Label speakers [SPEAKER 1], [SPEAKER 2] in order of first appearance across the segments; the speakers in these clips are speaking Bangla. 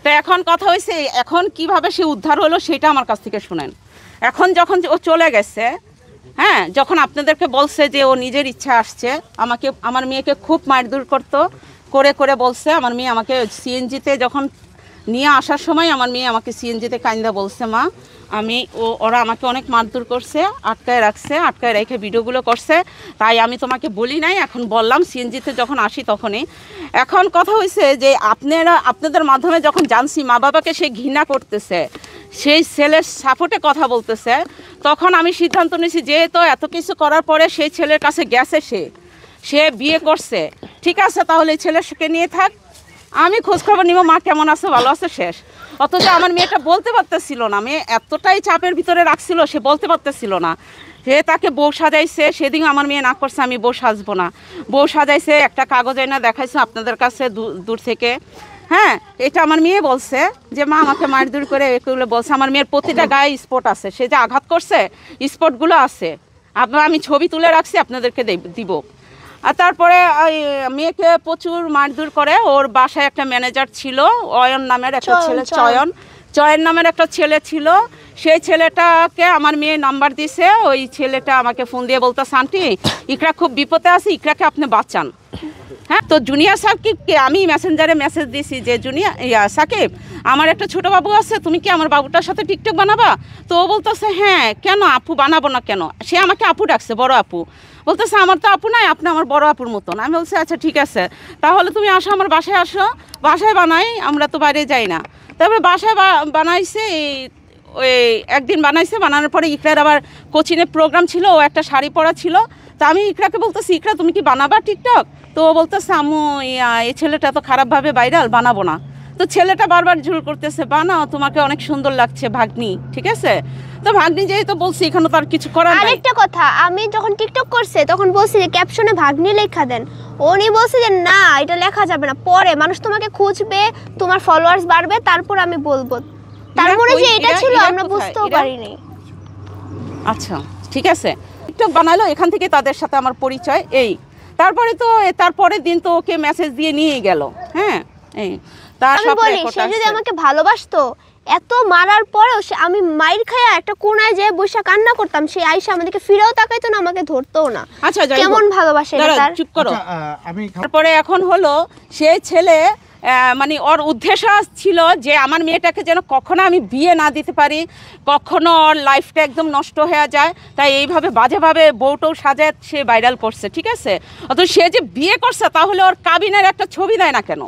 [SPEAKER 1] তো এখন কথা হয়েছে, এখন কিভাবে সে উদ্ধার হলো সেটা আমার কাছ থেকে শুনেন। এখন যখন ও চলে গেছে, হ্যাঁ, যখন আপনাদেরকে বলছে যে ও নিজের ইচ্ছা আসছে, আমাকে আমার মেয়েকে খুব মারধর করতো, করে করে বলছে। আমার মেয়ে আমাকে সিএনজিতে যখন নিয়ে আসার সময় আমার মেয়ে আমাকে সিএনজিতে কাইন্দা বলছে, মা ওরা আমাকে অনেক মারধর করছে, আটকায় রাখছে, আটকায় রেখে ভিডিওগুলো করছে, তাই আমি তোমাকে বলি নাই, এখন বললাম সিএনজিতে যখন আসি তখনই। এখন কথা হয়েছে যে আপনাদের মাধ্যমে যখন জানছি মা বাবাকে সে ঘৃণা করতেছে, সেই ছেলের সাপোর্টে কথা বলতেছে, তখন আমি সিদ্ধান্ত নিয়েছি যেহেতু এত কিছু করার পরে সেই ছেলের কাছে গেছে, সে বিয়ে করছে, ঠিক আছে, তাহলে এই ছেলেকে নিয়ে থাক, আমি খোঁজখবর নিব মা কেমন আছে, ভালো আছে, শেষ। অথচ আমার মেয়েটা বলতে পারতেছিল না, মেয়ে এতটাই চাপের ভিতরে রাখছিল, সে বলতে পারতেছিল না। সে তাকে বউ সাজাইছে, সেদিন আমার মেয়ে না করছে আমি বউ সাজবো না, বউ সাজাইছে, একটা কাগজ এনে দেখাইছে আপনাদের কাছে দূর থেকে, হ্যাঁ, এটা আমার মেয়ে বলছে যে মা আমাকে মারধর করে এগুলো বলছে। আমার মেয়ের প্রতিটা গায়ে স্পট আছে, সে যে আঘাত করছে স্পটগুলো আছে, আমি ছবি তুলে রাখছি, আপনাদেরকে দিব। আর তারপরে মেয়েকে প্রচুর মারধর করে। ওর বাসায় একটা ম্যানেজার ছিল, অয়ন নামের একটা ছেলে, চয়ন নামের একটা ছেলে ছিল, সেই ছেলেটাকে আমার মেয়ে নাম্বার দিছে। ওই ছেলেটা আমাকে ফোন দিয়ে বলতেছে, আন্টি ইকরা খুব বিপদে আছে, ইকরাকে আপনি বাঁচান। হ্যাঁ, তো জুনিয়র সাকিবকে আমি মেসেঞ্জারে মেসেজ দিয়েছি যে সাকিব, আমার একটা ছোটো বাবু আছে, তুমি কি আমার বাবুটার সাথে টিকটক বানাবা? তো ও বলতেছে হ্যাঁ, কেন আপু, বানাবো না কেন? সে আমাকে আপু ডাকছে, বড় আপু। বলতেছে আমার তো আপু নাই, আপনি আমার বড় আপুর মতন। আমি বলছি আচ্ছা ঠিক আছে, তাহলে তুমি আসো, আমার বাসায় আসো, বাসায় বানাই, আমরা তো বাইরে যাই না। তবে বাসায় বানাইছে, ওই একদিন বানাইছে, বানানোর পরে ইকরার আবার কোচিংয়ের প্রোগ্রাম ছিল, ও একটা শাড়ি পরা ছিল। তা আমি ইকরাকে বলতেছি, ইকরা তুমি কি বানাবা টিকটক? তো ও বলতেছে আম্মু এই ছেলেটা তো খারাপভাবে ভাইরাল, বানাবো না। তো ছেলেটা বারবার ঝুল করতেছে, বানাও, তোমাকে অনেক সুন্দর লাগছে ভাগ্নি, ঠিক আছে। তো ভাগ্নি যেহেতু বলছি, এখানে তো আর কিছু করার নাই।
[SPEAKER 2] আরেকটা কথা, আমি যখন টিকটক করছে তখন বলছি যে ক্যাপশনে ভাগ্নি লেখা দেন, উনি বলছে যে না এটা লেখা যাবে না, পরে মানুষ তোমাকে খুঁজবে, তোমার ফলোয়ার্স বাড়বে, তারপর আমি বলবো। তারপরে যে এটা ছিল আমরা বুঝতেও পারিনি।
[SPEAKER 1] আচ্ছা ঠিক আছে, টিকটক বানালো, এখান থেকে তাদের সাথে আমার পরিচয়। এই তারপরে তো তারপরের দিন তো ওকে মেসেজ দিয়ে নিয়ে গেল। হ্যাঁ, এই তার
[SPEAKER 2] আমি বলি সে যদি আমাকে ভালোবাসতো, এত মারার পরেও আমি মাইর খায়া একটা কোনায় যেয়ে বসে কান্না করতাম, সে আইসা আমাদেরকে ফিরেও তাকাইতো না, আমাকে ধরতোও না।
[SPEAKER 1] আচ্ছা
[SPEAKER 2] কেমন ভালোবাসে তার,
[SPEAKER 1] চুপ করো। তারপরে এখন হলো সেই ছেলে, মানে ওর উদ্দেশ্য ছিল যে আমার মেয়েটাকে যেন কখনো আমি বিয়ে না দিতে পারি, কখনো ওর লাইফটা একদম নষ্ট হয়ে যায়, তাই এইভাবে বাজেভাবে বউটাও সাজায় সে ভাইরাল করছে, ঠিক আছে। অথচ সে যে বিয়ে করছে, তাহলে ওর কাবিনের একটা ছবি দেয় না কেন?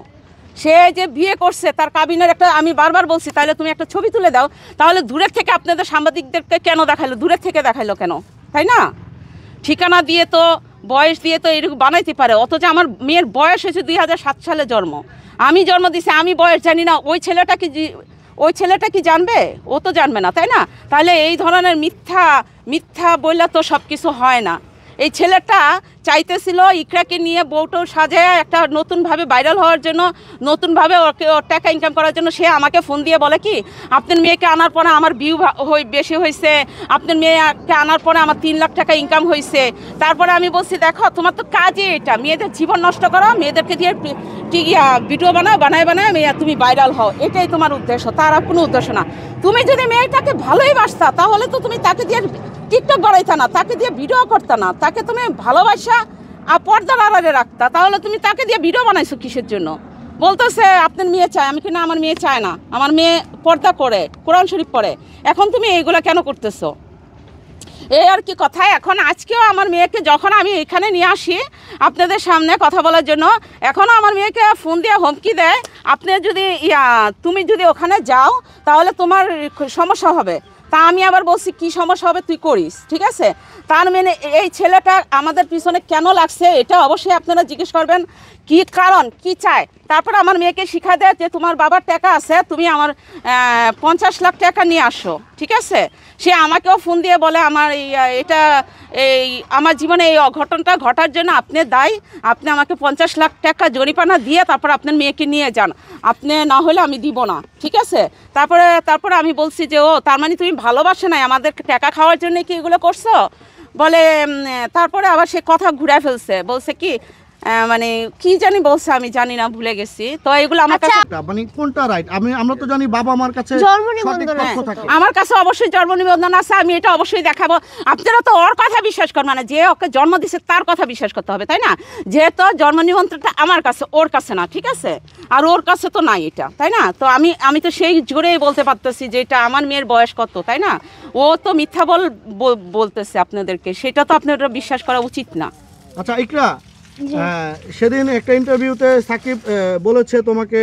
[SPEAKER 1] সে যে বিয়ে করছে তার কাবিনের একটা, আমি বারবার বলছি তাহলে তুমি একটা ছবি তুলে দাও, তাহলে দূরের থেকে আপনাদের সাংবাদিকদেরকে কেন দেখাইলো, দূরের থেকে দেখাইলো কেন, তাই না? ঠিকানা দিয়ে তো, বয়স দিয়ে তো এরকম বানাইতে পারে। অথচ আমার মেয়ের বয়স হয়েছে 2007 সালে জন্ম, আমি জন্ম দিছি, আমি বয়স জানি না, ওই ছেলেটা কি জানবে? ও তো জানবে না, তাই না? তাহলে এই ধরনের মিথ্যা বললে তো সব কিছু হয় না। এই ছেলেটা চাইতেছিল ইকরাকে নিয়ে বউটাও সাজায় একটা নতুনভাবে ভাইরাল হওয়ার জন্য, নতুনভাবে ওর টাকা ইনকাম করার জন্য। সে আমাকে ফোন দিয়ে বলে কি, আপনার মেয়েকে আনার পরে আমার ভিউ বেশি হয়েছে, আপনার মেয়েকে আনার পরে আমার 3 লাখ টাকা ইনকাম হয়েছে। তারপরে আমি বলছি দেখো, তোমার তো কাজই এটা, মেয়েদের জীবন নষ্ট করো, মেয়েদেরকে দিয়ে ভিডিও বানায় তুমি ভাইরাল হও, এটাই তোমার উদ্দেশ্য, তার আর কোনো উদ্দেশ্য না। তুমি যদি মেয়েটাকে ভালোই বাসতা, তাহলে তো তুমি তাকে দিয়ে টিকটক বানাইতা না, তাকে দিয়ে ভিডিও করতা না, তাকে তুমি ভালোবাসা আর পর্দার আড়ালে রাখতা, তাহলে তুমি তাকে দিয়ে ভিডিও বানাইছো কিসের জন্য? বলতেছে আপনার মেয়ে চায়, আমি কি না, আমার মেয়ে চায় না, আমার মেয়ে পর্দা করে, কোরআন শরীফ পড়ে, এখন তুমি এইগুলো কেন করতেছো? এই আর কি কথা। এখন আজকেও আমার মেয়েকে যখন আমি এখানে নিয়ে আসি আপনাদের সামনে কথা বলার জন্য, এখনও আমার মেয়েকে ফোন দিয়ে হুমকি দেয়, আপনি যদি তুমি যদি ওখানে যাও তাহলে তোমার সমস্যা হবে। তা আমি আবার বলছি কি সমস্যা হবে তুই করিস, ঠিক আছে। তার মানে এই ছেলেটা আমাদের পিছনে কেন লাগছে এটা অবশ্যই আপনারা জিজ্ঞেস করবেন, কি কারণ, কি চায়। তারপর আমার মেয়েকে শিখা দেয় যে তোমার বাবার টাকা আছে, তুমি আমার 50 লাখ টাকা নিয়ে আসো, ঠিক আছে। সে আমাকেও ফোন দিয়ে বলে আমার আমার জীবনে এই অঘটনটা ঘটার জন্য আপনি দায়ী, আপনি আমাকে 50 লাখ টাকা জরিমানা দিয়ে তারপর আপনার মেয়েকে নিয়ে যান, আপনি না হলে আমি দিব না, ঠিক আছে। তারপরে আমি বলছি যে ও তার মানে তুমি ভালোবাসে নাই, আমাদের টাকা খাওয়ার জন্য কি এগুলো করছো বলে। তারপরে আবার সে কথা ঘুরে ফেলছে, বলছে কি মানে কি জানি বলছে, আমি জানি না, ভুলে গেছি। তো এগুলো আমার কাছে,
[SPEAKER 3] মানে কোনটা রাইট? আমরা তো জানি বাবা মার কাছে
[SPEAKER 2] জন্ম
[SPEAKER 3] সঠিক
[SPEAKER 2] নিবন্ধন
[SPEAKER 3] তথ্য
[SPEAKER 2] আছে।
[SPEAKER 3] থাকে।
[SPEAKER 1] আমার কাছে অবশ্যই জন্ম নিবন্ধন আছে, আমি এটা অবশ্যই দেখাবো। আপনারা তো ওর কথা বিশ্বাস করবেন না, যে ওকে জন্ম দিছে তার কথা বিশ্বাস করতে হবে, তাই না? যেহেতু জন্ম নিবন্ধনটা আমার কাছে, ওর কাছে না, ঠিক আছে? আর ওর কাছে তো নাই এটা, তাই না? তো আমি তো সেই জোরেই বলতে পারতেছি যে এটা আমার মেয়ের বয়স কত, তাই না? ও তো মিথ্যা বলতেছে আপনাদেরকে, সেটা তো আপনারা বিশ্বাস করা উচিত না।
[SPEAKER 3] আচ্ছা ইকরা, সেদিন একটা ইন্টারভিউতে সাকিব বলেছে তোমাকে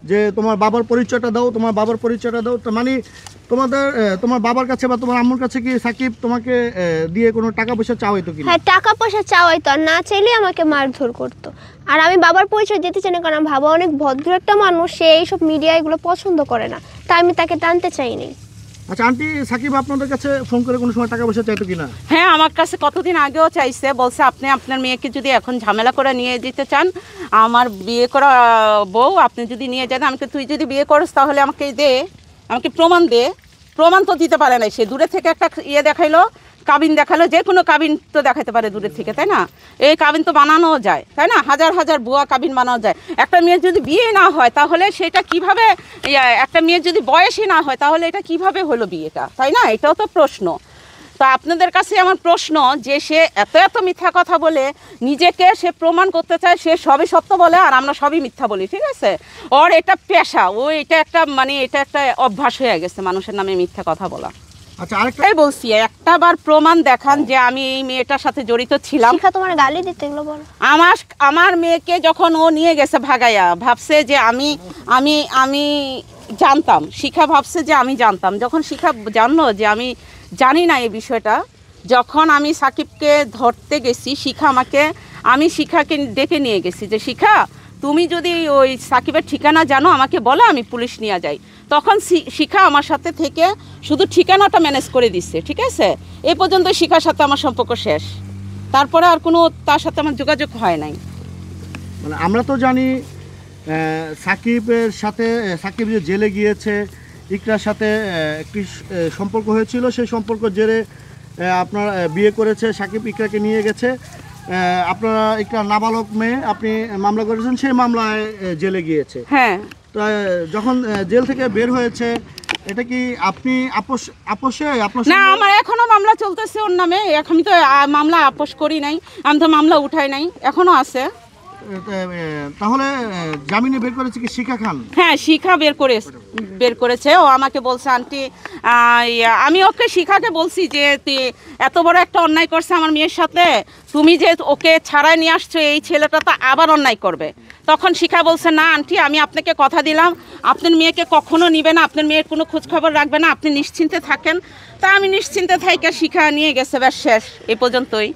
[SPEAKER 3] যে তোমার বাবার পরিচয়টা দাও, তোমার বাবার পরিচয়টা দাও। তো মানে তোমার বাবার কাছে বা তোমার আম্মুর কাছে কি সাকিব তোমাকে দিয়ে কোনো টাকা পয়সা চাওয়াইতো কিনা?
[SPEAKER 2] হ্যাঁ, টাকা পয়সা চাওয়াই তো, আর না চাইলে আমাকে মারধর করতো। আর আমি বাবার পরিচয় দিতে চাই না, কারণ বাবা অনেক ভদ্র একটা মানুষ, সে এইসব মিডিয়া এগুলো পছন্দ করে না, তাই আমি তাকে টানতে চাইনি।
[SPEAKER 3] আচ্ছা আন্টি, সাকিব আপনাদের কাছে ফোন করে কোনো সময় টাকা পয়সা চাইতো কিনা?
[SPEAKER 1] হ্যাঁ, আমার কাছে কতদিন আগেও চাইছে, বলছে আপনি আপনার মেয়েকে যদি এখন ঝামেলা করে নিয়ে যেতে চান, আমার বিয়ে করা বউ আপনি যদি নিয়ে যান, আমাকে তুই যদি বিয়ে করিস তাহলে আমাকে দে, আমাকে প্রমাণ দে। প্রমাণ তো দিতে পারে না, সে দূরে থেকে একটা দেখাইলো, কাবিন দেখালো, যে কোনো কাবিন তো দেখাতে পারে দূরের থেকে, তাই না? এই কাবিন তো বানানো যায়, তাই না? হাজার হাজার ভুয়া কাবিন বানানো যায়। একটা মেয়ের যদি বিয়ে না হয় তাহলে সেটা কিভাবে, একটা মেয়ের যদি বয়সই না হয় তাহলে এটা কিভাবে হলো বিয়েটা, তাই না? এটাও তো প্রশ্ন। তো আপনাদের কাছে আমার প্রশ্ন যে সে এত মিথ্যা কথা বলে নিজেকে সে প্রমাণ করতে চায়, সে সবই সত্য বলে আর আমরা সবই মিথ্যা বলি, ঠিক আছে? ওর এটা পেশা, এটা একটা এটা একটা অভ্যাস হয়ে গেছে মানুষের নামে মিথ্যা কথা বলা।
[SPEAKER 3] আচ্ছা আরেকটা
[SPEAKER 1] তাই বলছি, একটাবার প্রমাণ দেখান যে আমি এই মেয়েটার সাথে জড়িত ছিলাম।
[SPEAKER 2] শিখা তোমার গালি দিতে এগুলো বলো।
[SPEAKER 1] আমার মেয়েকে যখন ও নিয়ে গেছে ভাগাইয়া, ভাবছে যে আমি জানতাম, শিখা ভাবছে যে আমি জানতাম। যখন শিখা জানলো যে আমি জানি না এই বিষয়টা, যখন আমি সাকিবকে ধরতে গেছি, আমি শিখাকে ডেকে নিয়ে গেছি যে শিখা, তুমি যদি ওই সাকিবের ঠিকানা জানো আমাকে বলো, আমি পুলিশ নিয়ে যাই। তখন শিখা আমার সাথে থেকে শুধু ঠিকানাটা ম্যানেজ করে দিচ্ছে, ঠিক আছে? এ পর্যন্ত শিখার সাথে আমার সম্পর্ক শেষ, তারপরে আর কোনো তার সাথে আমার যোগাযোগ হয় নাই।
[SPEAKER 3] মানে আমরা তো জানি সাকিবের সাথে, সাকিব যে জেলে গিয়েছে, ইকরার সাথে একটি সম্পর্ক হয়েছিল, সেই সম্পর্ক জেরে আপনার বিয়ে করেছে, সাকিব ইকরাকে নিয়ে গেছে। আপনারা ইকরা নাবালক মেয়ে, আপনি মামলা করেছেন, সেই মামলায় জেলে গিয়েছে।
[SPEAKER 1] হ্যাঁ,
[SPEAKER 3] তো যখন জেল থেকে বের হয়েছে, এটা কি আপনি আপোষে আপনার
[SPEAKER 1] না, আমার এখনো মামলা চলতেছে ওর নামে। আমি তো মামলা আপোষ করি নাই, আমি তো মামলা উঠাই নাই, এখনো আছে।
[SPEAKER 3] তাহলে জামিনে বের করেছে কি শিখা খান?
[SPEAKER 1] হ্যাঁ, শিখা বের করেছে। ও আমাকে বলছে আন্টি, আমি ওকে শিখাকে বলছি যে তুই এত বড় একটা অন্যায় করছে আমার মেয়ের সাথে, তুমি যে ওকে ছাড়াই নিয়ে আসছো, এই ছেলেটা তো আবার অন্যায় করবে। তখন শিখা বলছে না আন্টি, আমি আপনাকে কথা দিলাম আপনার মেয়েকে কখনো নিবে না, আপনার মেয়ের কোনো খোঁজখবর রাখবে না, আপনি নিশ্চিন্তে থাকেন। তা আমি নিশ্চিন্তে থাইকা শিখা নিয়ে গেছে, ব্যাস শেষ, এ পর্যন্তই।